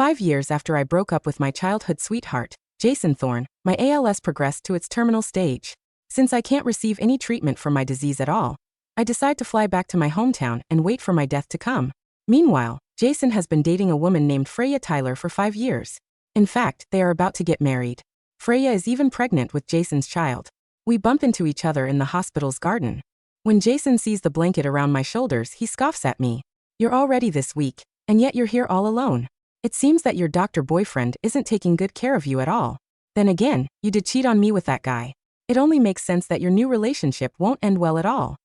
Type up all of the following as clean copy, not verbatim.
5 years after I broke up with my childhood sweetheart, Jason Thorne, my ALS progressed to its terminal stage. Since I can't receive any treatment for my disease at all, I decide to fly back to my hometown and wait for my death to come. Meanwhile, Jason has been dating a woman named Freya Tyler for 5 years. In fact, they are about to get married. Freya is even pregnant with Jason's child. We bump into each other in the hospital's garden. When Jason sees the blanket around my shoulders, he scoffs at me. "You're all ready this week, and yet you're here all alone. It seems that your doctor boyfriend isn't taking good care of you at all. Then again, you did cheat on me with that guy. It only makes sense that your new relationship won't end well at all."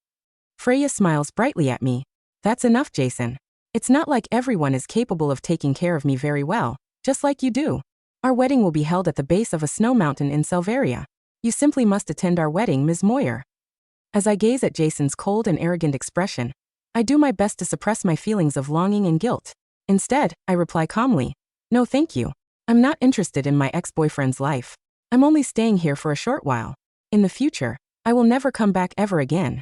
Freya smiles brightly at me. "That's enough, Jason. It's not like everyone is capable of taking care of me very well, just like you do. Our wedding will be held at the base of a snow mountain in Selvaria. You simply must attend our wedding, Ms. Moyer." As I gaze at Jason's cold and arrogant expression, I do my best to suppress my feelings of longing and guilt. Instead, I reply calmly, "No thank you. I'm not interested in my ex-boyfriend's life. I'm only staying here for a short while. In the future, I will never come back ever again."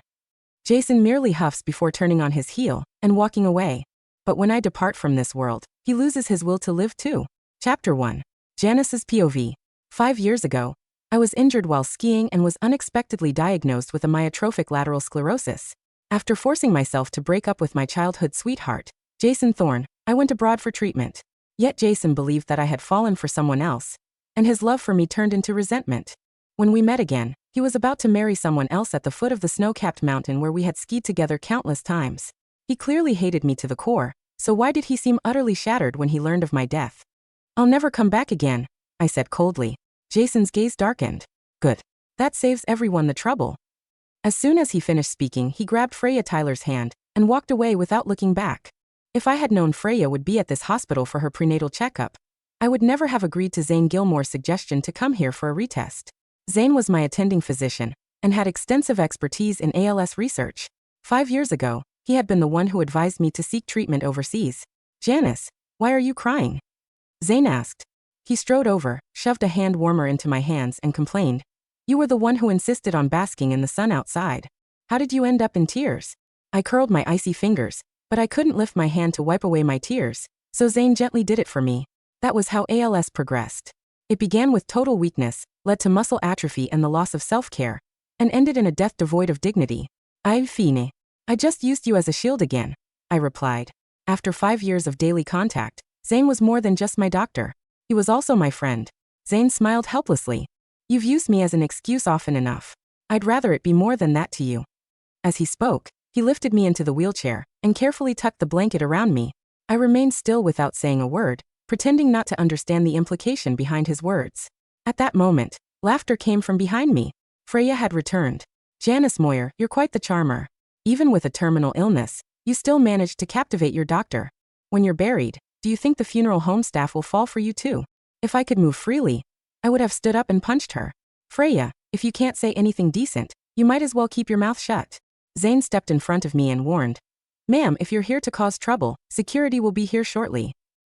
Jason merely huffs before turning on his heel and walking away. But when I depart from this world, he loses his will to live too. Chapter 1. Janice's POV. 5 years ago, I was injured while skiing and was unexpectedly diagnosed with amyotrophic lateral sclerosis. After forcing myself to break up with my childhood sweetheart, Jason Thorne, I went abroad for treatment. Yet Jason believed that I had fallen for someone else, and his love for me turned into resentment. When we met again, he was about to marry someone else at the foot of the snow-capped mountain where we had skied together countless times. He clearly hated me to the core, so why did he seem utterly shattered when he learned of my death? "I'll never come back again," I said coldly. Jason's gaze darkened. "Good. That saves everyone the trouble." As soon as he finished speaking, he grabbed Freya Tyler's hand and walked away without looking back. If I had known Freya would be at this hospital for her prenatal checkup, I would never have agreed to Zane Gilmore's suggestion to come here for a retest. Zane was my attending physician and had extensive expertise in ALS research. 5 years ago, he had been the one who advised me to seek treatment overseas. "Janice, why are you crying?" Zane asked. He strode over, shoved a hand warmer into my hands and complained, "You were the one who insisted on basking in the sun outside. How did you end up in tears?" I curled my icy fingers, but I couldn't lift my hand to wipe away my tears, so Zane gently did it for me. That was how ALS progressed. It began with total weakness, led to muscle atrophy and the loss of self-care, and ended in a death devoid of dignity. Fine. I just used you as a shield again," I replied. After 5 years of daily contact, Zane was more than just my doctor. He was also my friend. Zane smiled helplessly. "You've used me as an excuse often enough. I'd rather it be more than that to you." As he spoke, he lifted me into the wheelchair and carefully tucked the blanket around me. I remained still without saying a word, pretending not to understand the implication behind his words. At that moment, laughter came from behind me. Freya had returned. "Janice Moyer, you're quite the charmer. Even with a terminal illness, you still managed to captivate your doctor. When you're buried, do you think the funeral home staff will fall for you too?" If I could move freely, I would have stood up and punched her. "Freya, if you can't say anything decent, you might as well keep your mouth shut." Zane stepped in front of me and warned, "Ma'am, if you're here to cause trouble, security will be here shortly."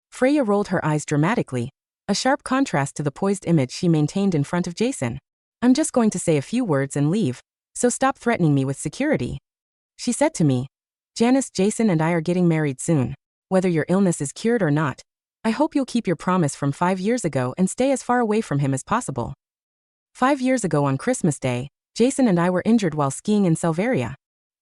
Freya rolled her eyes dramatically, a sharp contrast to the poised image she maintained in front of Jason. "I'm just going to say a few words and leave, so stop threatening me with security." She said to me, "Janice, Jason and I are getting married soon. Whether your illness is cured or not, I hope you'll keep your promise from 5 years ago and stay as far away from him as possible." 5 years ago on Christmas Day, Jason and I were injured while skiing in Selvaria.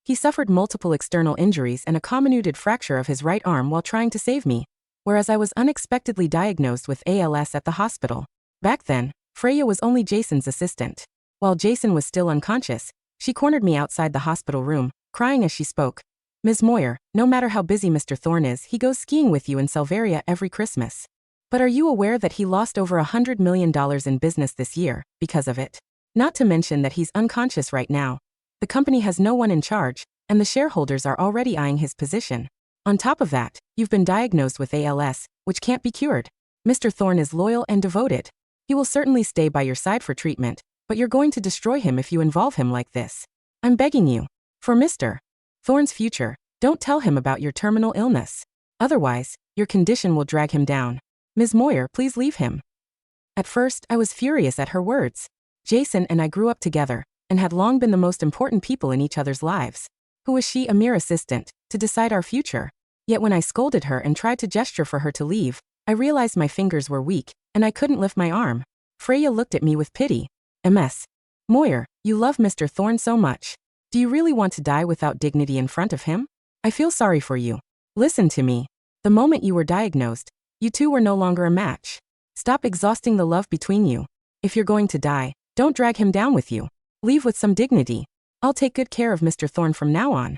He suffered multiple external injuries and a comminuted fracture of his right arm while trying to save me, whereas I was unexpectedly diagnosed with ALS at the hospital. Back then, Freya was only Jason's assistant. While Jason was still unconscious, she cornered me outside the hospital room, crying as she spoke, "Ms. Moyer, no matter how busy Mr. Thorne is, he goes skiing with you in Selvaria every Christmas. But are you aware that he lost over $100 million in business this year because of it? Not to mention that he's unconscious right now. The company has no one in charge, and the shareholders are already eyeing his position. On top of that, you've been diagnosed with ALS, which can't be cured. Mr. Thorne is loyal and devoted. He will certainly stay by your side for treatment, but you're going to destroy him if you involve him like this. I'm begging you. For Mr. Thorne's future, don't tell him about your terminal illness. Otherwise, your condition will drag him down. Ms. Moyer, please leave him." At first, I was furious at her words. Jason and I grew up together, and had long been the most important people in each other's lives. Who was she, a mere assistant, to decide our future? Yet when I scolded her and tried to gesture for her to leave, I realized my fingers were weak, and I couldn't lift my arm. Freya looked at me with pity. Ms. Moyer, you love Mr. Thorne so much. Do you really want to die without dignity in front of him? I feel sorry for you. Listen to me. The moment you were diagnosed, you two were no longer a match. Stop exhausting the love between you. If you're going to die, don't drag him down with you. Leave with some dignity. I'll take good care of Mr. Thorne from now on.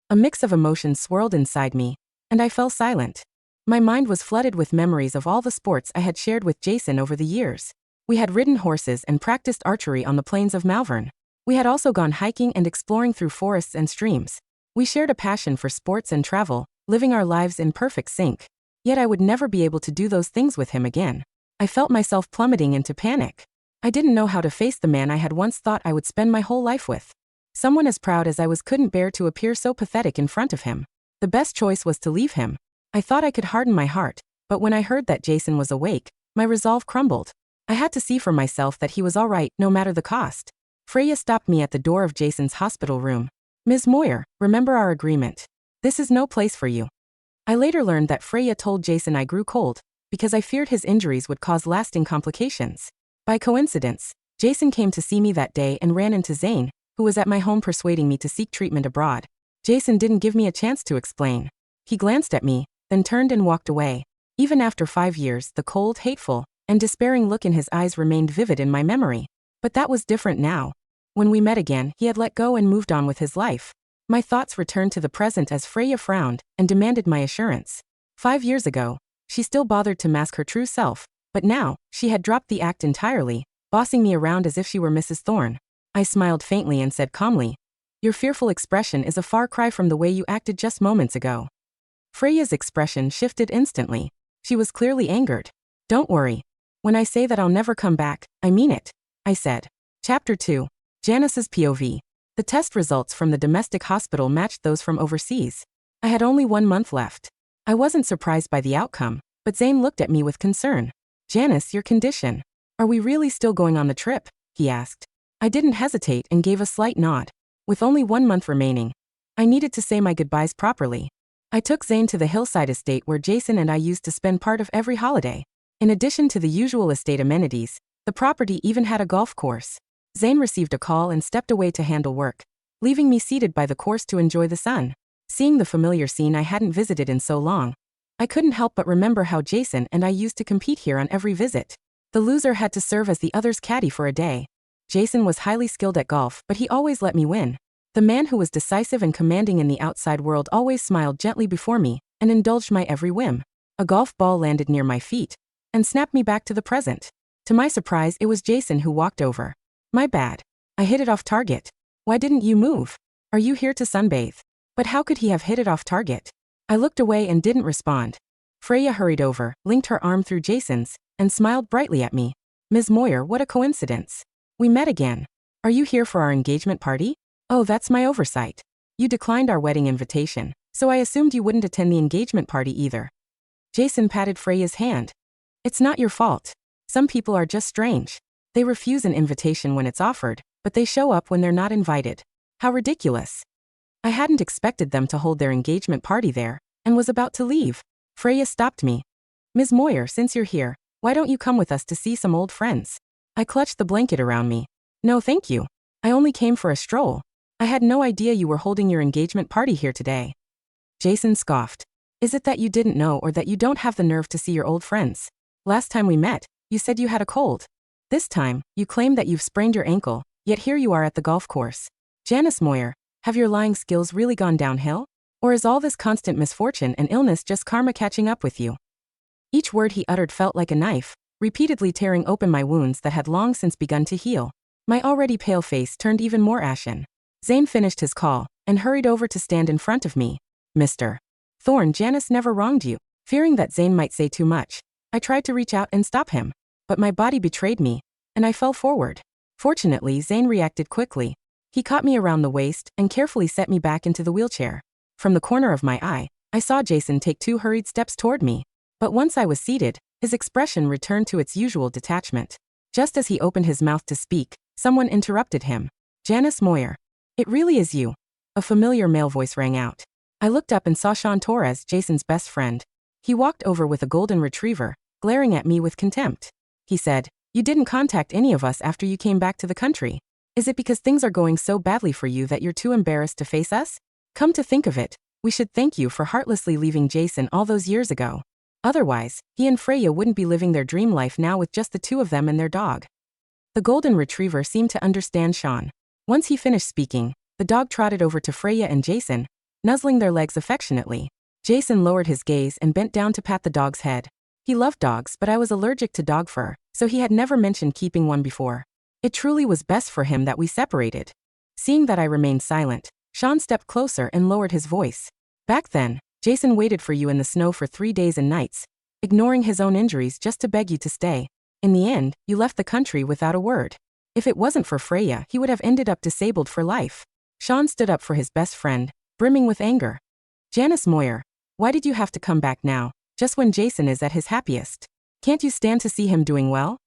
A mix of emotions swirled inside me, and I fell silent. My mind was flooded with memories of all the sports I had shared with Jason over the years. We had ridden horses and practiced archery on the plains of Malvern. We had also gone hiking and exploring through forests and streams. We shared a passion for sports and travel, living our lives in perfect sync. Yet I would never be able to do those things with him again. I felt myself plummeting into panic. I didn't know how to face the man I had once thought I would spend my whole life with. Someone as proud as I was couldn't bear to appear so pathetic in front of him. The best choice was to leave him. I thought I could harden my heart, but when I heard that Jason was awake, my resolve crumbled. I had to see for myself that he was all right, no matter the cost. Freya stopped me at the door of Jason's hospital room. Ms. Moyer, remember our agreement. This is no place for you. I later learned that Freya told Jason I grew cold, because I feared his injuries would cause lasting complications. By coincidence, Jason came to see me that day and ran into Zane, who was at my home persuading me to seek treatment abroad. Jason didn't give me a chance to explain. He glanced at me, then turned and walked away. Even after 5 years, the cold, hateful, and despairing look in his eyes remained vivid in my memory. But that was different now. When we met again, he had let go and moved on with his life. My thoughts returned to the present as Freya frowned and demanded my assurance. 5 years ago, she still bothered to mask her true self, but now, she had dropped the act entirely, bossing me around as if she were Mrs. Thorne. I smiled faintly and said calmly, "Your fearful expression is a far cry from the way you acted just moments ago." Freya's expression shifted instantly. She was clearly angered. "Don't worry. When I say that I'll never come back, I mean it," I said. Chapter 2. Janice's POV. The test results from the domestic hospital matched those from overseas. I had only 1 month left. I wasn't surprised by the outcome, but Zane looked at me with concern. "Janice, your condition. Are we really still going on the trip?" he asked. I didn't hesitate and gave a slight nod. With only 1 month remaining, I needed to say my goodbyes properly. I took Zane to the hillside estate where Jason and I used to spend part of every holiday. In addition to the usual estate amenities, the property even had a golf course. Zane received a call and stepped away to handle work, leaving me seated by the course to enjoy the sun. Seeing the familiar scene I hadn't visited in so long, I couldn't help but remember how Jason and I used to compete here on every visit. The loser had to serve as the other's caddy for a day. Jason was highly skilled at golf, but he always let me win. The man who was decisive and commanding in the outside world always smiled gently before me and indulged my every whim. A golf ball landed near my feet and snapped me back to the present. To my surprise, it was Jason who walked over. "My bad. I hit it off target. Why didn't you move? Are you here to sunbathe?" But how could he have hit it off target? I looked away and didn't respond. Freya hurried over, linked her arm through Jason's, and smiled brightly at me. "Ms. Moyer, what a coincidence. We met again. Are you here for our engagement party?" "Oh, that's my oversight. You declined our wedding invitation, so I assumed you wouldn't attend the engagement party either." Jason patted Freya's hand. "It's not your fault. Some people are just strange. They refuse an invitation when it's offered, but they show up when they're not invited. How ridiculous." I hadn't expected them to hold their engagement party there, and was about to leave. Freya stopped me. "Ms. Moyer, since you're here, why don't you come with us to see some old friends?" I clutched the blanket around me. "No thank you. I only came for a stroll. I had no idea you were holding your engagement party here today." Jason scoffed. "Is it that you didn't know or that you don't have the nerve to see your old friends? Last time we met, you said you had a cold. This time, you claim that you've sprained your ankle, yet here you are at the golf course. Janice Moyer, have your lying skills really gone downhill? Or is all this constant misfortune and illness just karma catching up with you?" Each word he uttered felt like a knife, repeatedly tearing open my wounds that had long since begun to heal. My already pale face turned even more ashen. Zane finished his call and hurried over to stand in front of me. "Mr. Thorne, Janice never wronged you." Fearing that Zane might say too much, I tried to reach out and stop him, but my body betrayed me, and I fell forward. Fortunately, Zane reacted quickly. He caught me around the waist and carefully set me back into the wheelchair. From the corner of my eye, I saw Jason take 2 hurried steps toward me. But once I was seated, his expression returned to its usual detachment. Just as he opened his mouth to speak, someone interrupted him. "Janice Moyer. It really is you." A familiar male voice rang out. I looked up and saw Sean Torres, Jason's best friend. He walked over with a golden retriever, glaring at me with contempt. He said, "You didn't contact any of us after you came back to the country. Is it because things are going so badly for you that you're too embarrassed to face us? Come to think of it, we should thank you for heartlessly leaving Jason all those years ago. Otherwise, he and Freya wouldn't be living their dream life now with just the two of them and their dog." The golden retriever seemed to understand Sean. Once he finished speaking, the dog trotted over to Freya and Jason, nuzzling their legs affectionately. Jason lowered his gaze and bent down to pat the dog's head. He loved dogs, but I was allergic to dog fur, so he had never mentioned keeping one before. It truly was best for him that we separated. Seeing that I remained silent, Sean stepped closer and lowered his voice. "Back then, Jason waited for you in the snow for 3 days and nights, ignoring his own injuries just to beg you to stay. In the end, you left the country without a word. If it wasn't for Freya, he would have ended up disabled for life." Sean stood up for his best friend, brimming with anger. "Janice Moyer, why did you have to come back now, just when Jason is at his happiest? Can't you stand to see him doing well?"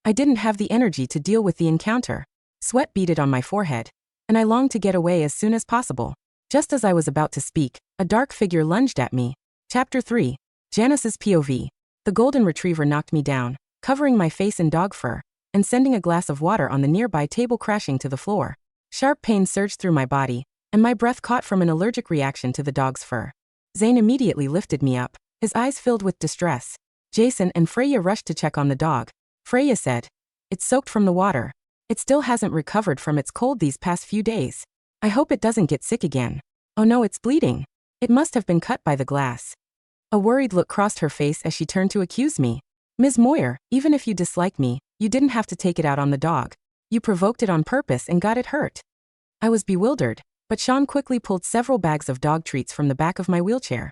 I didn't have the energy to deal with the encounter. Sweat beaded on my forehead, and I longed to get away as soon as possible. Just as I was about to speak, a dark figure lunged at me. Chapter 3. Janice's POV. The golden retriever knocked me down, covering my face in dog fur, and sending a glass of water on the nearby table crashing to the floor. Sharp pain surged through my body, and my breath caught from an allergic reaction to the dog's fur. Zane immediately lifted me up, his eyes filled with distress. Jason and Freya rushed to check on the dog. Freya said, "It's soaked from the water. It still hasn't recovered from its cold these past few days. I hope it doesn't get sick again. Oh no, it's bleeding. It must have been cut by the glass." A worried look crossed her face as she turned to accuse me. "Ms. Moyer, even if you dislike me, you didn't have to take it out on the dog. You provoked it on purpose and got it hurt." I was bewildered, but Sean quickly pulled several bags of dog treats from the back of my wheelchair.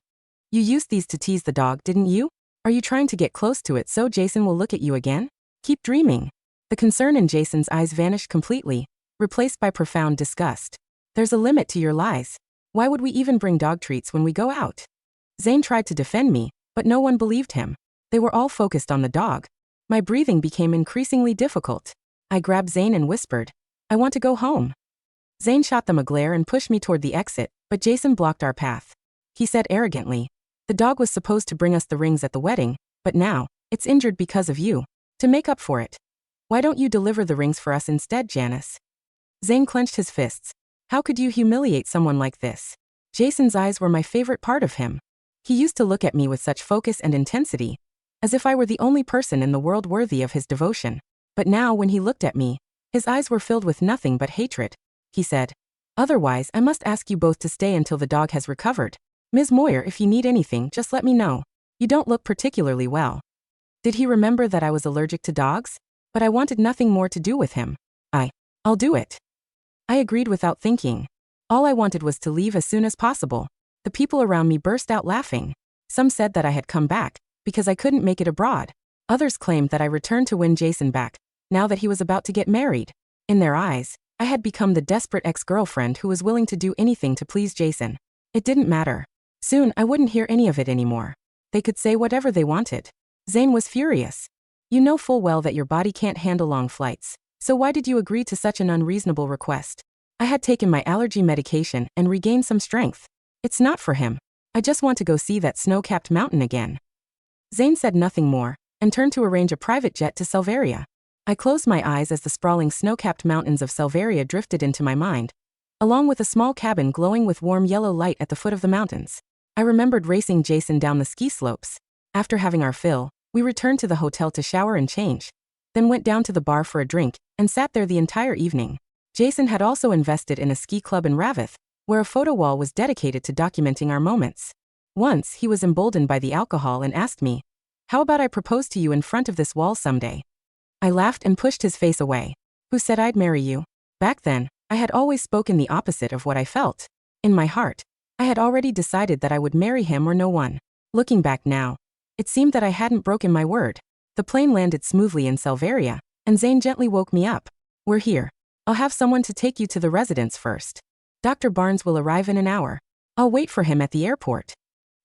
"You used these to tease the dog, didn't you? Are you trying to get close to it so Jason will look at you again? Keep dreaming." The concern in Jason's eyes vanished completely, replaced by profound disgust. "There's a limit to your lies. Why would we even bring dog treats when we go out?" Zane tried to defend me, but no one believed him. They were all focused on the dog. My breathing became increasingly difficult. I grabbed Zane and whispered, "I want to go home." Zane shot them a glare and pushed me toward the exit, but Jason blocked our path. He said arrogantly, "The dog was supposed to bring us the rings at the wedding, but now, it's injured because of you. To make up for it, why don't you deliver the rings for us instead, Janice?" Zane clenched his fists. How could you humiliate someone like this? Jason's eyes were my favorite part of him. He used to look at me with such focus and intensity, as if I were the only person in the world worthy of his devotion. But now when he looked at me, his eyes were filled with nothing but hatred. He said, "Otherwise, I must ask you both to stay until the dog has recovered. Ms. Moyer, if you need anything, just let me know. You don't look particularly well." Did he remember that I was allergic to dogs? But I wanted nothing more to do with him. I'll do it. I agreed without thinking. All I wanted was to leave as soon as possible. The people around me burst out laughing. Some said that I had come back because I couldn't make it abroad. Others claimed that I returned to win Jason back, now that he was about to get married. In their eyes, I had become the desperate ex-girlfriend who was willing to do anything to please Jason. It didn't matter. Soon, I wouldn't hear any of it anymore. They could say whatever they wanted. Zane was furious. "You know full well that your body can't handle long flights. So why did you agree to such an unreasonable request?" I had taken my allergy medication and regained some strength. "It's not for him. I just want to go see that snow-capped mountain again." Zane said nothing more, and turned to arrange a private jet to Selvaria. I closed my eyes as the sprawling snow-capped mountains of Selvaria drifted into my mind, along with a small cabin glowing with warm yellow light at the foot of the mountains. I remembered racing Jason down the ski slopes. After having our fill, we returned to the hotel to shower and change, then went down to the bar for a drink, and sat there the entire evening. Jason had also invested in a ski club in Ravith, where a photo wall was dedicated to documenting our moments. Once, he was emboldened by the alcohol and asked me, "How about I propose to you in front of this wall someday?" I laughed and pushed his face away. "Who said I'd marry you?" Back then, I had always spoken the opposite of what I felt. In my heart, I had already decided that I would marry him or no one. Looking back now, it seemed that I hadn't broken my word. The plane landed smoothly in Selvaria, and Zane gently woke me up. "We're here. I'll have someone to take you to the residence first. Dr. Barnes will arrive in an hour. I'll wait for him at the airport."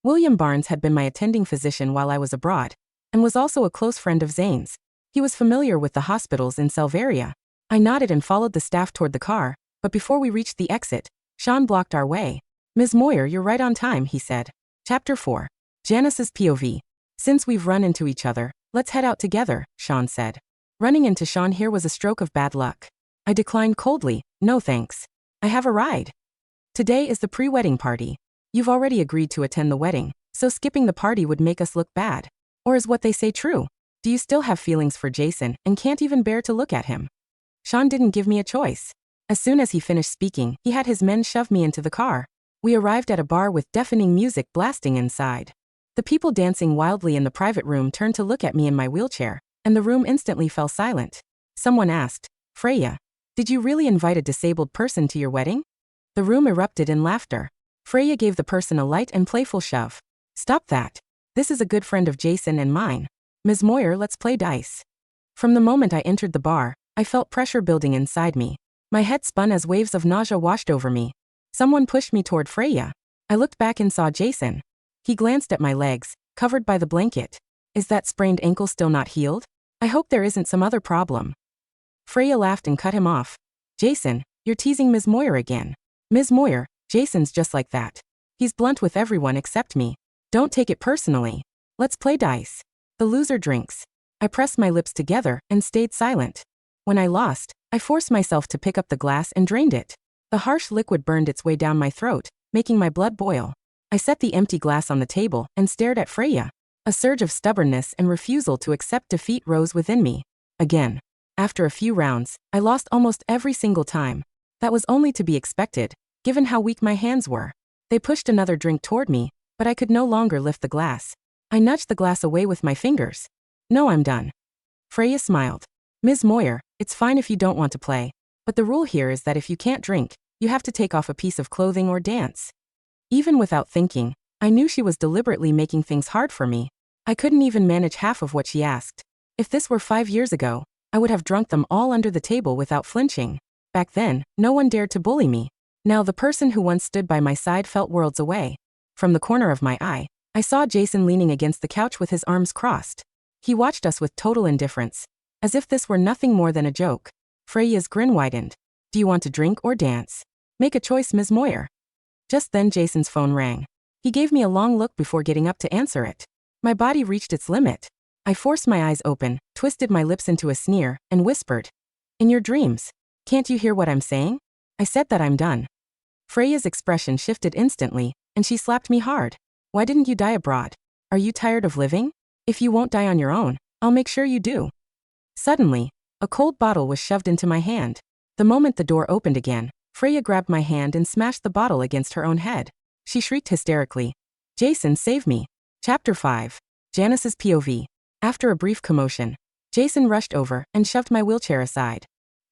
William Barnes had been my attending physician while I was abroad, and was also a close friend of Zane's. He was familiar with the hospitals in Selvaria. I nodded and followed the staff toward the car, but before we reached the exit, Sean blocked our way. "Ms. Moyer, you're right on time," he said. Chapter 4. Janice's POV. Since we've run into each other, let's head out together, Sean said. Running into Sean here was a stroke of bad luck. I declined coldly. No thanks. I have a ride. Today is the pre-wedding party. You've already agreed to attend the wedding, so skipping the party would make us look bad. Or is what they say true? Do you still have feelings for Jason and can't even bear to look at him? Sean didn't give me a choice. As soon as he finished speaking, he had his men shove me into the car. We arrived at a bar with deafening music blasting inside. The people dancing wildly in the private room turned to look at me in my wheelchair, and the room instantly fell silent. Someone asked, Freya, did you really invite a disabled person to your wedding? The room erupted in laughter. Freya gave the person a light and playful shove. Stop that. This is a good friend of Jason and mine. Ms. Moyer, let's play dice. From the moment I entered the bar, I felt pressure building inside me. My head spun as waves of nausea washed over me. Someone pushed me toward Freya. I looked back and saw Jason. He glanced at my legs, covered by the blanket. Is that sprained ankle still not healed? I hope there isn't some other problem. Freya laughed and cut him off. Jason, you're teasing Ms. Moyer again. Ms. Moyer, Jason's just like that. He's blunt with everyone except me. Don't take it personally. Let's play dice. The loser drinks. I pressed my lips together and stayed silent. When I lost, I forced myself to pick up the glass and drained it. The harsh liquid burned its way down my throat, making my blood boil. I set the empty glass on the table and stared at Freya. A surge of stubbornness and refusal to accept defeat rose within me. Again. After a few rounds, I lost almost every single time. That was only to be expected, given how weak my hands were. They pushed another drink toward me, but I could no longer lift the glass. I nudged the glass away with my fingers. No, I'm done. Freya smiled. Ms. Moyer, it's fine if you don't want to play, but the rule here is that if you can't drink, you have to take off a piece of clothing or dance. Even without thinking, I knew she was deliberately making things hard for me. I couldn't even manage half of what she asked. If this were 5 years ago, I would have drunk them all under the table without flinching. Back then, no one dared to bully me. Now the person who once stood by my side felt worlds away. From the corner of my eye, I saw Jason leaning against the couch with his arms crossed. He watched us with total indifference, as if this were nothing more than a joke. Freya's grin widened. Do you want to drink or dance? Make a choice, Ms. Moyer. Just then Jason's phone rang. He gave me a long look before getting up to answer it. My body reached its limit. I forced my eyes open, twisted my lips into a sneer, and whispered, in your dreams. Can't you hear what I'm saying? I said that I'm done. Freya's expression shifted instantly, and she slapped me hard. Why didn't you die abroad? Are you tired of living? If you won't die on your own, I'll make sure you do. Suddenly, a cold bottle was shoved into my hand. The moment the door opened again, Freya grabbed my hand and smashed the bottle against her own head. She shrieked hysterically. Jason, save me. Chapter 5. Janice's POV. After a brief commotion, Jason rushed over and shoved my wheelchair aside.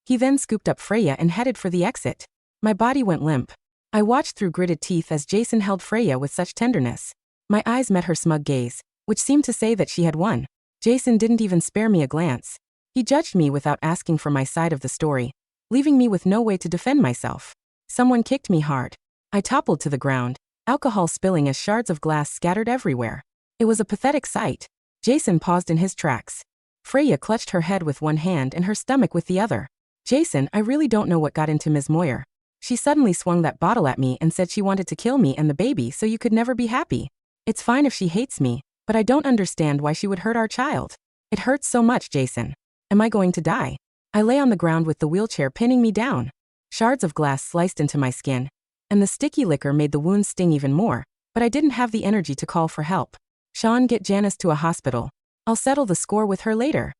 He then scooped up Freya and headed for the exit. My body went limp. I watched through gritted teeth as Jason held Freya with such tenderness. My eyes met her smug gaze, which seemed to say that she had won. Jason didn't even spare me a glance. He judged me without asking for my side of the story, leaving me with no way to defend myself. Someone kicked me hard. I toppled to the ground, alcohol spilling as shards of glass scattered everywhere. It was a pathetic sight. Jason paused in his tracks. Freya clutched her head with one hand and her stomach with the other. Jason, I really don't know what got into Ms. Moyer. She suddenly swung that bottle at me and said she wanted to kill me and the baby so you could never be happy. It's fine if she hates me, but I don't understand why she would hurt our child. It hurts so much, Jason. Am I going to die? I lay on the ground with the wheelchair pinning me down. Shards of glass sliced into my skin, and the sticky liquor made the wounds sting even more, but I didn't have the energy to call for help. Sean, get Janice to a hospital. I'll settle the score with her later.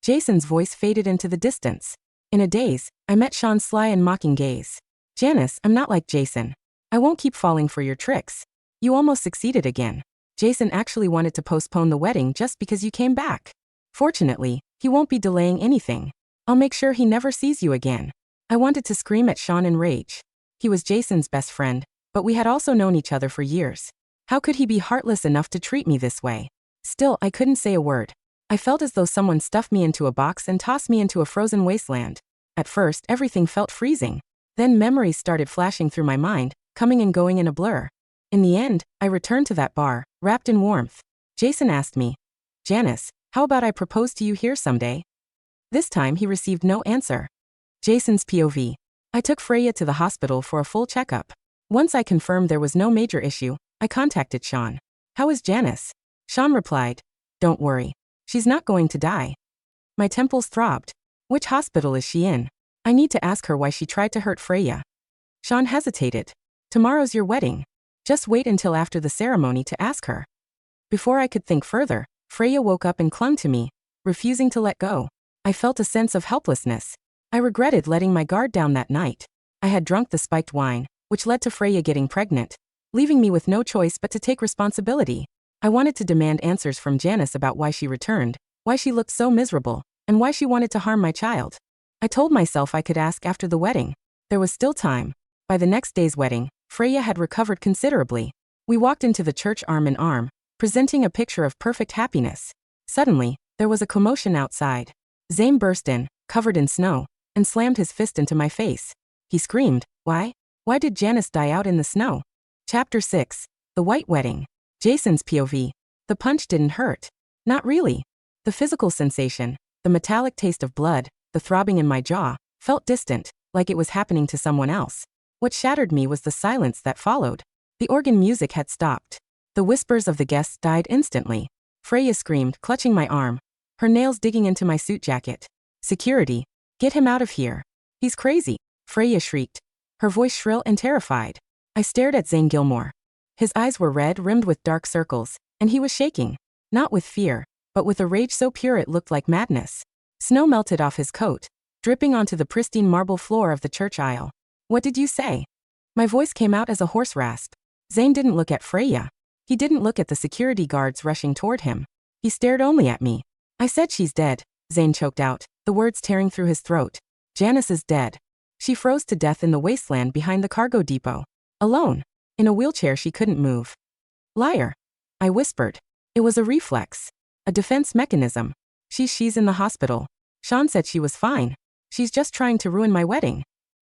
Jason's voice faded into the distance. In a daze, I met Sean's sly and mocking gaze. Janice, I'm not like Jason. I won't keep falling for your tricks. You almost succeeded again. Jason actually wanted to postpone the wedding just because you came back. Fortunately, he won't be delaying anything. I'll make sure he never sees you again. I wanted to scream at Sean in rage. He was Jason's best friend, but we had also known each other for years. How could he be heartless enough to treat me this way? Still, I couldn't say a word. I felt as though someone stuffed me into a box and tossed me into a frozen wasteland. At first, everything felt freezing. Then memories started flashing through my mind, coming and going in a blur. In the end, I returned to that bar, wrapped in warmth. Jason asked me, Janice, how about I propose to you here someday? This time he received no answer. Jason's POV. I took Freya to the hospital for a full checkup. Once I confirmed there was no major issue, I contacted Sean. How is Janice? Sean replied. Don't worry. She's not going to die. My temples throbbed. Which hospital is she in? I need to ask her why she tried to hurt Freya. Sean hesitated. Tomorrow's your wedding. Just wait until after the ceremony to ask her. Before I could think further, Freya woke up and clung to me, refusing to let go. I felt a sense of helplessness. I regretted letting my guard down that night. I had drunk the spiked wine, which led to Freya getting pregnant, leaving me with no choice but to take responsibility. I wanted to demand answers from Janice about why she returned, why she looked so miserable, and why she wanted to harm my child. I told myself I could ask after the wedding. There was still time. By the next day's wedding, Freya had recovered considerably. We walked into the church arm in arm, presenting a picture of perfect happiness. Suddenly, there was a commotion outside. Zane burst in, covered in snow, and slammed his fist into my face. He screamed, Why? Why did Janice die out in the snow? Chapter 6. The White Wedding. Jason's POV. The punch didn't hurt. Not really. The physical sensation, the metallic taste of blood, the throbbing in my jaw, felt distant, like it was happening to someone else. What shattered me was the silence that followed. The organ music had stopped. The whispers of the guests died instantly. Freya screamed, clutching my arm, her nails digging into my suit jacket. Security. Get him out of here. He's crazy. Freya shrieked, her voice shrill and terrified. I stared at Zane Gilmore. His eyes were red, rimmed with dark circles, and he was shaking. Not with fear, but with a rage so pure it looked like madness. Snow melted off his coat, dripping onto the pristine marble floor of the church aisle. What did you say? My voice came out as a hoarse rasp. Zane didn't look at Freya. He didn't look at the security guards rushing toward him. He stared only at me. I said she's dead, Zane choked out, the words tearing through his throat. Janice is dead. She froze to death in the wasteland behind the cargo depot. Alone. In a wheelchair she couldn't move. Liar. I whispered. It was a reflex. A defense mechanism. She's in the hospital. Sean said she was fine. She's just trying to ruin my wedding.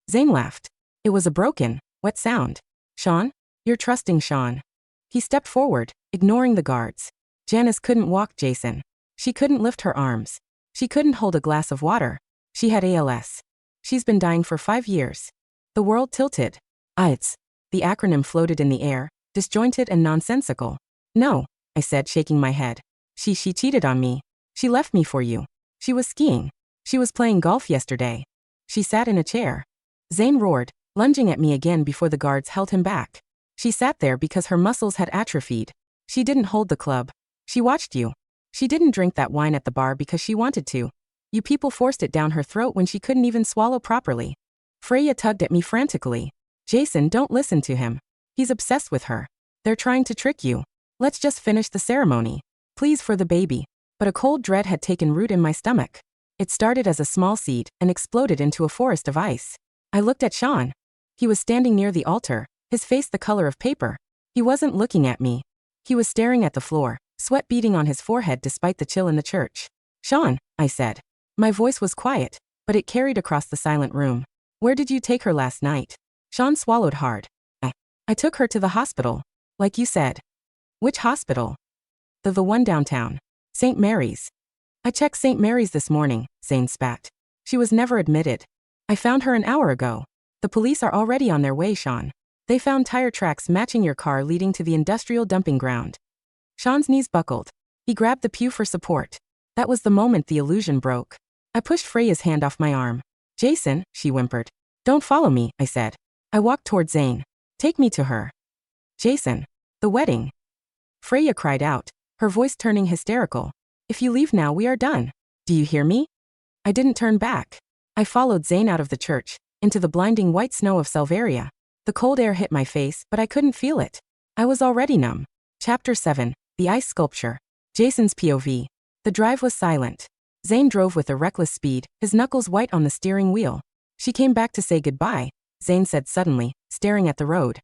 Zane laughed. It was a broken, wet sound. Sean? You're trusting Sean. He stepped forward, ignoring the guards. Janice couldn't walk, Jason. She couldn't lift her arms. She couldn't hold a glass of water. She had ALS. She's been dying for 5 years. The world tilted. ALS. The acronym floated in the air, disjointed and nonsensical. No, I said, shaking my head. She cheated on me. She left me for you. She was skiing. She was playing golf yesterday. She sat in a chair. Zane roared, lunging at me again before the guards held him back. She sat there because her muscles had atrophied. She didn't hold the club. She watched you. She didn't drink that wine at the bar because she wanted to. You people forced it down her throat when she couldn't even swallow properly. Freya tugged at me frantically. Jason, don't listen to him. He's obsessed with her. They're trying to trick you. Let's just finish the ceremony. Please, for the baby. But a cold dread had taken root in my stomach. It started as a small seed and exploded into a forest of ice. I looked at Sean. He was standing near the altar, his face the color of paper. He wasn't looking at me. He was staring at the floor, sweat beading on his forehead despite the chill in the church. Sean, I said. My voice was quiet, but it carried across the silent room. Where did you take her last night? Sean swallowed hard. I took her to the hospital. Like you said. Which hospital? The one downtown. St. Mary's. I checked St. Mary's this morning, Zane spat. She was never admitted. I found her an hour ago. The police are already on their way, Sean. They found tire tracks matching your car leading to the industrial dumping ground. Sean's knees buckled. He grabbed the pew for support. That was the moment the illusion broke. I pushed Freya's hand off my arm. Jason, she whimpered. Don't follow me, I said. I walked toward Zane. Take me to her. Jason. The wedding. Freya cried out, her voice turning hysterical. If you leave now, we are done. Do you hear me? I didn't turn back. I followed Zane out of the church, into the blinding white snow of Salveria. The cold air hit my face, but I couldn't feel it. I was already numb. Chapter 7. The Ice Sculpture. Jason's POV. The drive was silent. Zane drove with a reckless speed, his knuckles white on the steering wheel. She came back to say goodbye, Zane said suddenly, staring at the road.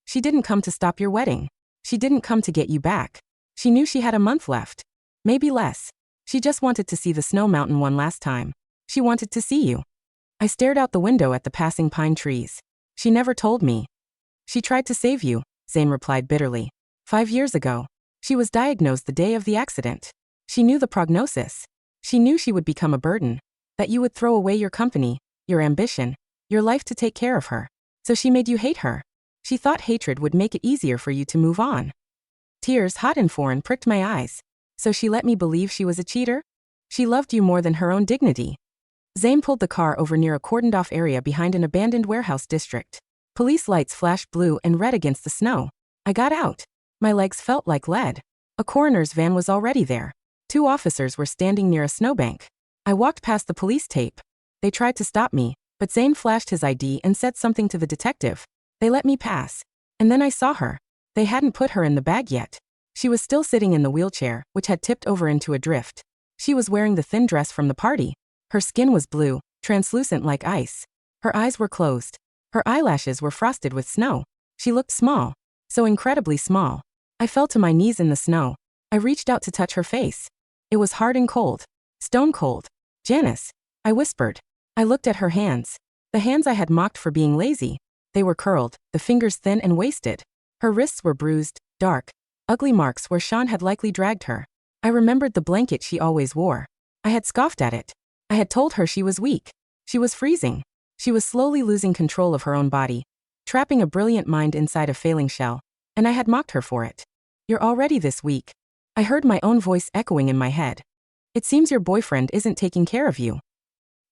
She didn't come to stop your wedding. She didn't come to get you back. She knew she had a month left. Maybe less. She just wanted to see the snow mountain one last time. She wanted to see you. I stared out the window at the passing pine trees. She never told me. She tried to save you, Zane replied bitterly. 5 years ago. She was diagnosed the day of the accident. She knew the prognosis. She knew she would become a burden. That you would throw away your company, your ambition, your life to take care of her. So she made you hate her. She thought hatred would make it easier for you to move on. Tears, hot and foreign, pricked my eyes. So she let me believe she was a cheater? She loved you more than her own dignity. Zane pulled the car over near a cordoned-off area behind an abandoned warehouse district. Police lights flashed blue and red against the snow. I got out. My legs felt like lead. A coroner's van was already there. 2 officers were standing near a snowbank. I walked past the police tape. They tried to stop me, but Zane flashed his ID and said something to the detective. They let me pass. And then I saw her. They hadn't put her in the bag yet. She was still sitting in the wheelchair, which had tipped over into a drift. She was wearing the thin dress from the party. Her skin was blue, translucent like ice. Her eyes were closed. Her eyelashes were frosted with snow. She looked small. So incredibly small. I fell to my knees in the snow. I reached out to touch her face. It was hard and cold. Stone cold. Janice. I whispered. I looked at her hands. The hands I had mocked for being lazy. They were curled, the fingers thin and wasted. Her wrists were bruised, dark, ugly marks where Sean had likely dragged her. I remembered the blanket she always wore. I had scoffed at it. I had told her she was weak. She was freezing. She was slowly losing control of her own body, trapping a brilliant mind inside a failing shell, and I had mocked her for it. You're already this weak. I heard my own voice echoing in my head. It seems your boyfriend isn't taking care of you.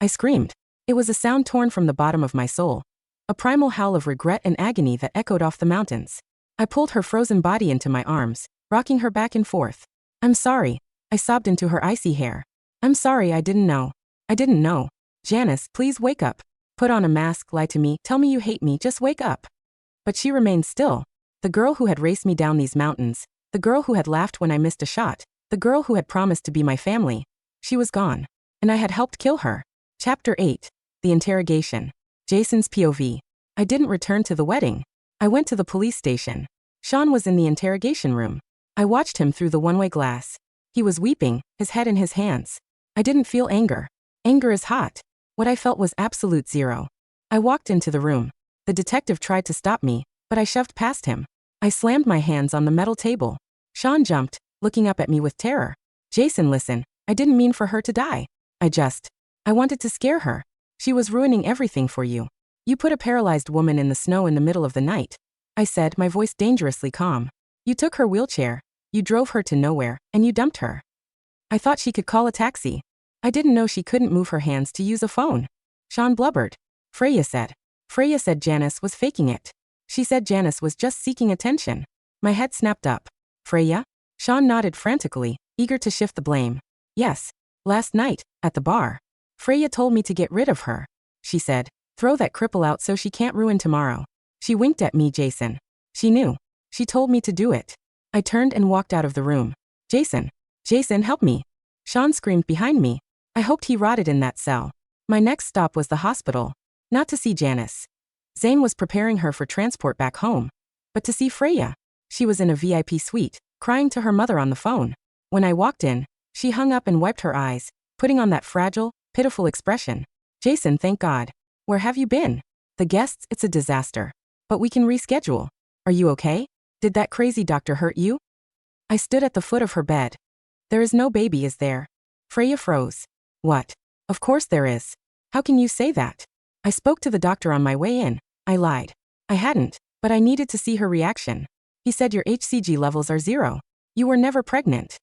I screamed. It was a sound torn from the bottom of my soul. A primal howl of regret and agony that echoed off the mountains. I pulled her frozen body into my arms, rocking her back and forth. I'm sorry. I sobbed into her icy hair. I'm sorry, I didn't know. I didn't know. Janice, please wake up. Put on a mask, lie to me, tell me you hate me, just wake up. But she remained still. The girl who had raced me down these mountains, the girl who had laughed when I missed a shot, the girl who had promised to be my family. She was gone. And I had helped kill her. Chapter 8. The Interrogation. Jason's POV. I didn't return to the wedding. I went to the police station. Sean was in the interrogation room. I watched him through the one-way glass. He was weeping, his head in his hands. I didn't feel anger. Anger is hot. What I felt was absolute zero. I walked into the room. The detective tried to stop me, but I shoved past him. I slammed my hands on the metal table. Sean jumped, looking up at me with terror. Jason, listen, I didn't mean for her to die. I wanted to scare her. She was ruining everything for you. You put a paralyzed woman in the snow in the middle of the night. I said, my voice dangerously calm. You took her wheelchair, you drove her to nowhere, and you dumped her. I thought she could call a taxi. I didn't know she couldn't move her hands to use a phone. Sean blubbered. Freya said Janice was faking it. She said Janice was just seeking attention. My head snapped up. Freya? Sean nodded frantically, eager to shift the blame. Yes. Last night, at the bar. Freya told me to get rid of her. She said, throw that cripple out so she can't ruin tomorrow. She winked at me, Jason. She knew. She told me to do it. I turned and walked out of the room. Jason, help me. Sean screamed behind me. I hoped he rotted in that cell. My next stop was the hospital. Not to see Janice. Zane was preparing her for transport back home. But to see Freya. She was in a VIP suite, crying to her mother on the phone. When I walked in, she hung up and wiped her eyes, putting on that fragile, pitiful expression. Jason, thank God. Where have you been? The guests, it's a disaster. But we can reschedule. Are you okay? Did that crazy doctor hurt you? I stood at the foot of her bed. There is no baby, is there? Freya froze. What? Of course there is. How can you say that? I spoke to the doctor on my way in. I lied. I hadn't, but I needed to see her reaction. He said your HCG levels are 0. You were never pregnant.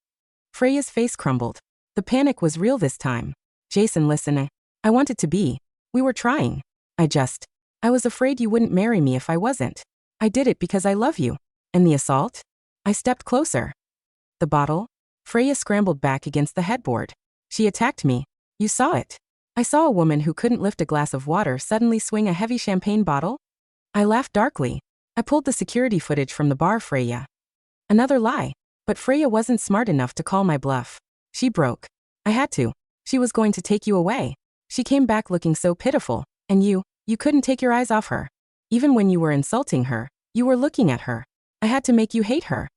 Freya's face crumbled. The panic was real this time. Jason, listen, I wanted to be. We were trying. I was afraid you wouldn't marry me if I wasn't. I did it because I love you. And the assault? I stepped closer. The bottle? Freya scrambled back against the headboard. She attacked me. You saw it. I saw a woman who couldn't lift a glass of water suddenly swing a heavy champagne bottle. I laughed darkly. I pulled the security footage from the bar, Freya. Another lie. But Freya wasn't smart enough to call my bluff. She broke. I had to. She was going to take you away. She came back looking so pitiful, and you couldn't take your eyes off her. Even when you were insulting her, you were looking at her. I had to make you hate her.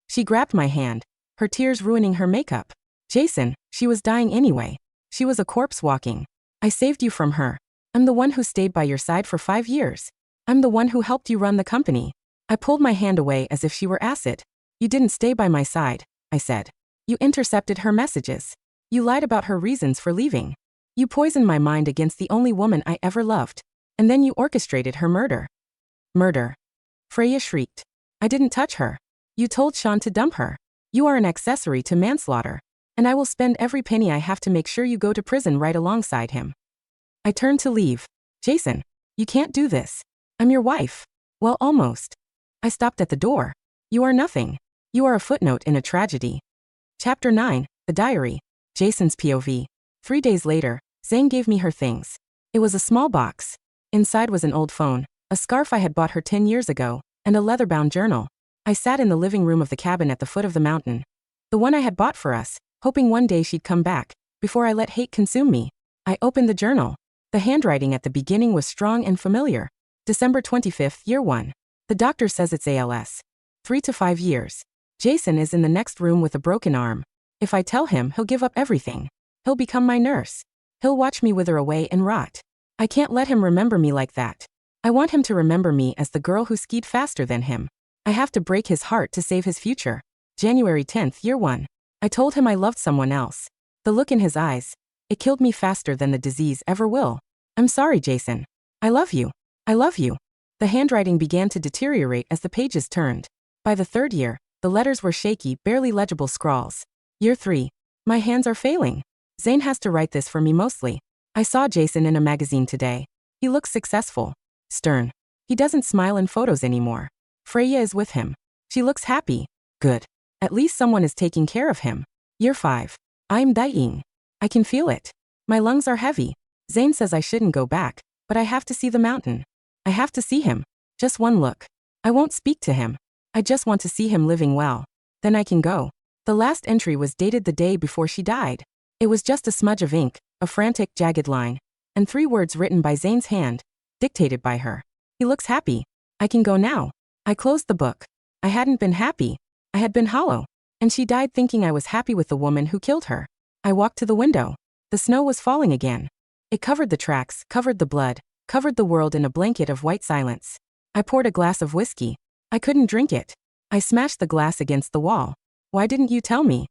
She grabbed my hand, her tears ruining her makeup. Jason, she was dying anyway. She was a corpse walking. I saved you from her. I'm the one who stayed by your side for 5 years. I'm the one who helped you run the company. I pulled my hand away as if she were acid. You didn't stay by my side, I said. You intercepted her messages. You lied about her reasons for leaving. You poisoned my mind against the only woman I ever loved. And then you orchestrated her murder. Murder. Freya shrieked. I didn't touch her. You told Sean to dump her. You are an accessory to manslaughter. And I will spend every penny I have to make sure you go to prison right alongside him. I turned to leave. Jason, you can't do this. I'm your wife. Well, almost. I stopped at the door. You are nothing. You are a footnote in a tragedy. Chapter 9, The Diary. Jason's POV. 3 days later, Zane gave me her things. It was a small box. Inside was an old phone, a scarf I had bought her 10 years ago, and a leather-bound journal. I sat in the living room of the cabin at the foot of the mountain. The one I had bought for us, hoping one day she'd come back, before I let hate consume me. I opened the journal. The handwriting at the beginning was strong and familiar. December 25th, year 1. The doctor says it's ALS. 3 to 5 years. Jason is in the next room with a broken arm. If I tell him, he'll give up everything. He'll become my nurse. He'll watch me wither away and rot. I can't let him remember me like that. I want him to remember me as the girl who skied faster than him. I have to break his heart to save his future. January 10th, year 1. I told him I loved someone else. The look in his eyes. It killed me faster than the disease ever will. I'm sorry, Jason. I love you. I love you. The handwriting began to deteriorate as the pages turned. By the 3rd year, the letters were shaky, barely legible scrawls. Year 3. My hands are failing. Zane has to write this for me mostly. I saw Jason in a magazine today. He looks successful. Stern. He doesn't smile in photos anymore. Freya is with him. She looks happy. Good. At least someone is taking care of him. Year 5. I'm dying. I can feel it. My lungs are heavy. Zane says I shouldn't go back, but I have to see the mountain. I have to see him. Just one look. I won't speak to him. I just want to see him living well. Then I can go. The last entry was dated the day before she died. It was just a smudge of ink, a frantic, jagged line, and 3 words written by Zane's hand, dictated by her. He looks happy. I can go now. I closed the book. I hadn't been happy. I had been hollow. And she died thinking I was happy with the woman who killed her. I walked to the window. The snow was falling again. It covered the tracks, covered the blood, covered the world in a blanket of white silence. I poured a glass of whiskey. I couldn't drink it. I smashed the glass against the wall. Why didn't you tell me?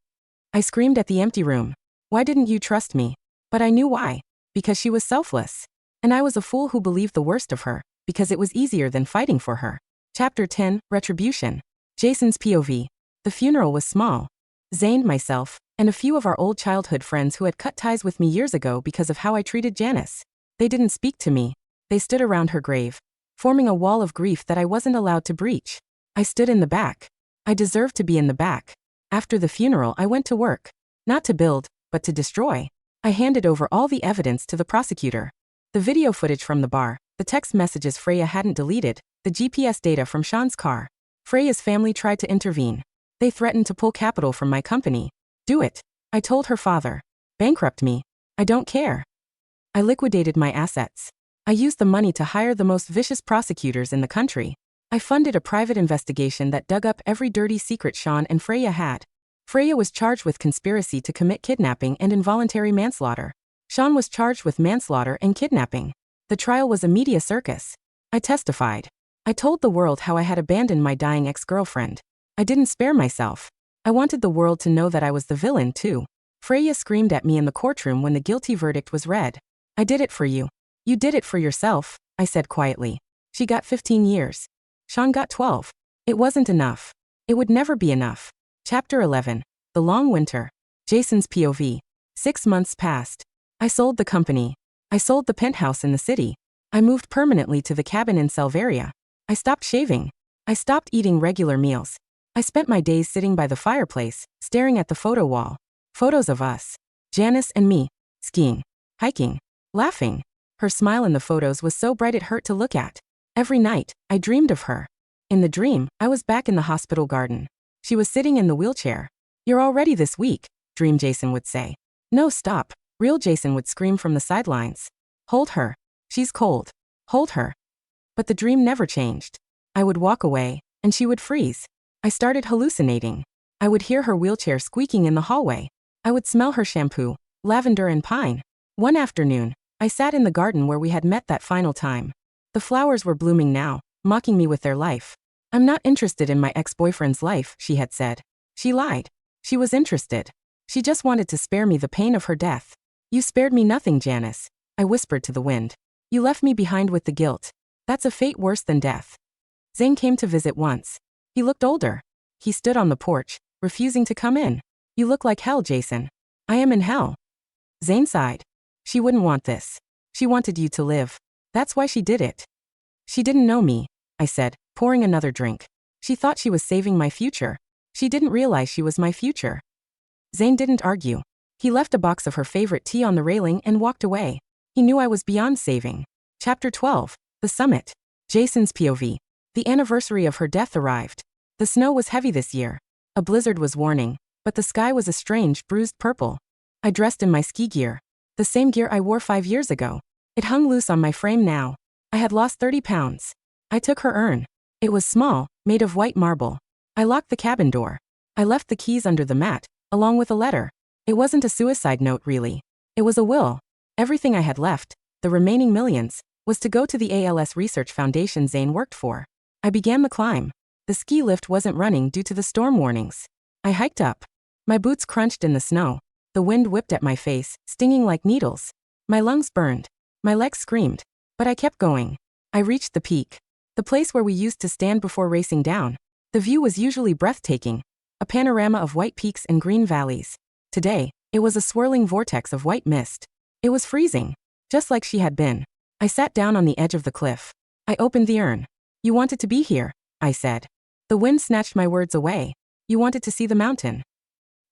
I screamed at the empty room. Why didn't you trust me? But I knew why. Because she was selfless. And I was a fool who believed the worst of her, because it was easier than fighting for her. Chapter 10, Retribution. Jason's POV. The funeral was small. Zane, myself, and a few of our old childhood friends who had cut ties with me years ago because of how I treated Janice. They didn't speak to me. They stood around her grave, forming a wall of grief that I wasn't allowed to breach. I stood in the back. I deserved to be in the back. After the funeral, I went to work. Not to build, but to destroy. I handed over all the evidence to the prosecutor. The video footage from the bar, the text messages Freya hadn't deleted, the GPS data from Sean's car. Freya's family tried to intervene. They threatened to pull capital from my company. Do it. I told her father. Bankrupt me. I don't care. I liquidated my assets. I used the money to hire the most vicious prosecutors in the country. I funded a private investigation that dug up every dirty secret Sean and Freya had. Freya was charged with conspiracy to commit kidnapping and involuntary manslaughter. Sean was charged with manslaughter and kidnapping. The trial was a media circus. I testified. I told the world how I had abandoned my dying ex-girlfriend. I didn't spare myself. I wanted the world to know that I was the villain too. Freya screamed at me in the courtroom when the guilty verdict was read. I did it for you. You did it for yourself, I said quietly. She got 15 years. Sean got 12. It wasn't enough. It would never be enough. Chapter 11. The Long Winter. Jason's POV. 6 months passed. I sold the company. I sold the penthouse in the city. I moved permanently to the cabin in Salvaria. I stopped shaving. I stopped eating regular meals. I spent my days sitting by the fireplace, staring at the photo wall. Photos of us. Janice and me. Skiing. Hiking. Laughing. Her smile in the photos was so bright it hurt to look at. Every night, I dreamed of her. In the dream, I was back in the hospital garden. She was sitting in the wheelchair. You're all ready this week, Dream Jason would say. No, stop. Real Jason would scream from the sidelines. Hold her. She's cold. Hold her. But the dream never changed. I would walk away, and she would freeze. I started hallucinating. I would hear her wheelchair squeaking in the hallway. I would smell her shampoo, lavender and pine. One afternoon, I sat in the garden where we had met that final time. The flowers were blooming now, mocking me with their life. I'm not interested in my ex-boyfriend's life, she had said. She lied. She was interested. She just wanted to spare me the pain of her death. You spared me nothing, Janice, I whispered to the wind. You left me behind with the guilt. That's a fate worse than death. Zane came to visit once. He looked older. He stood on the porch, refusing to come in. You look like hell, Jason. I am in hell. Zane sighed. She wouldn't want this. She wanted you to live. That's why she did it. She didn't know me, I said, pouring another drink. She thought she was saving my future. She didn't realize she was my future. Zane didn't argue. He left a box of her favorite tea on the railing and walked away. He knew I was beyond saving. Chapter 12. The Summit. Jason's POV. The anniversary of her death arrived. The snow was heavy this year. A blizzard was warning, but the sky was a strange, bruised purple. I dressed in my ski gear. The same gear I wore 5 years ago. It hung loose on my frame now. I had lost 30 pounds. I took her urn. It was small, made of white marble. I locked the cabin door. I left the keys under the mat, along with a letter. It wasn't a suicide note, really. It was a will. Everything I had left, the remaining millions, was to go to the ALS research foundation Zane worked for. I began the climb. The ski lift wasn't running due to the storm warnings. I hiked up. My boots crunched in the snow. The wind whipped at my face, stinging like needles. My lungs burned. My legs screamed. But I kept going. I reached the peak. The place where we used to stand before racing down. The view was usually breathtaking. A panorama of white peaks and green valleys. Today, it was a swirling vortex of white mist. It was freezing. Just like she had been. I sat down on the edge of the cliff. I opened the urn. You wanted to be here, I said. The wind snatched my words away. You wanted to see the mountain.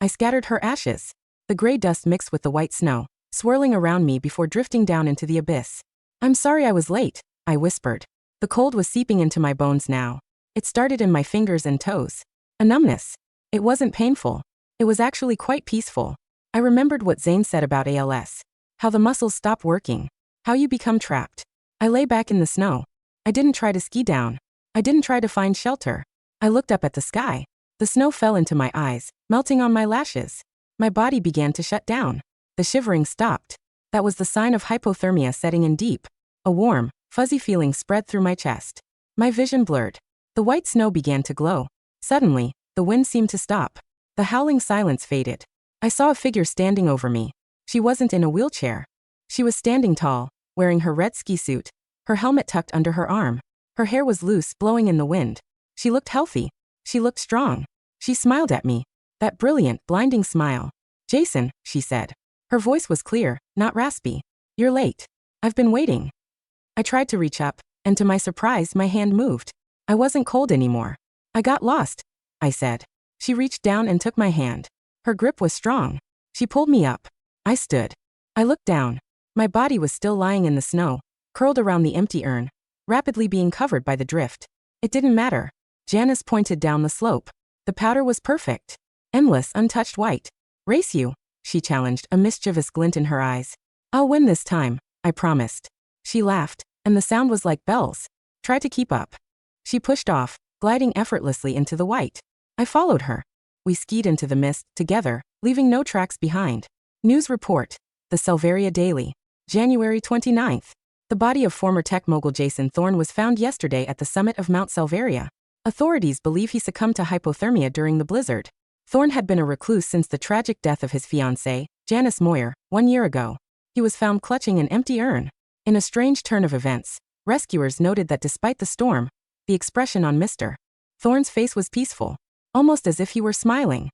I scattered her ashes. The gray dust mixed with the white snow, swirling around me before drifting down into the abyss. I'm sorry I was late, I whispered. The cold was seeping into my bones now. It started in my fingers and toes. A numbness. It wasn't painful. It was actually quite peaceful. I remembered what Zane said about ALS. How the muscles stop working. How you become trapped. I lay back in the snow. I didn't try to ski down. I didn't try to find shelter. I looked up at the sky. The snow fell into my eyes, melting on my lashes. My body began to shut down. The shivering stopped. That was the sign of hypothermia setting in deep. A warm, fuzzy feeling spread through my chest. My vision blurred. The white snow began to glow. Suddenly, the wind seemed to stop. The howling silence faded. I saw a figure standing over me. She wasn't in a wheelchair. She was standing tall, wearing her red ski suit, her helmet tucked under her arm. Her hair was loose, blowing in the wind. She looked healthy. She looked strong. She smiled at me. That brilliant, blinding smile. Jason, she said. Her voice was clear, not raspy. You're late. I've been waiting. I tried to reach up, and to my surprise, my hand moved. I wasn't cold anymore. I got lost, I said. She reached down and took my hand. Her grip was strong. She pulled me up. I stood. I looked down. My body was still lying in the snow, curled around the empty urn, rapidly being covered by the drift. It didn't matter. Janice pointed down the slope. The powder was perfect. Endless, untouched white. Race you, she challenged, a mischievous glint in her eyes. I'll win this time, I promised. She laughed, and the sound was like bells. Try to keep up. She pushed off, gliding effortlessly into the white. I followed her. We skied into the mist, together, leaving no tracks behind. News report. The Selvaria Daily. January 29th. The body of former tech mogul Jason Thorne was found yesterday at the summit of Mount Selvaria. Authorities believe he succumbed to hypothermia during the blizzard. Thorne had been a recluse since the tragic death of his fiancée, Janice Moyer, 1 year ago. He was found clutching an empty urn. In a strange turn of events, rescuers noted that despite the storm, the expression on Mr. Thorne's face was peaceful, almost as if he were smiling.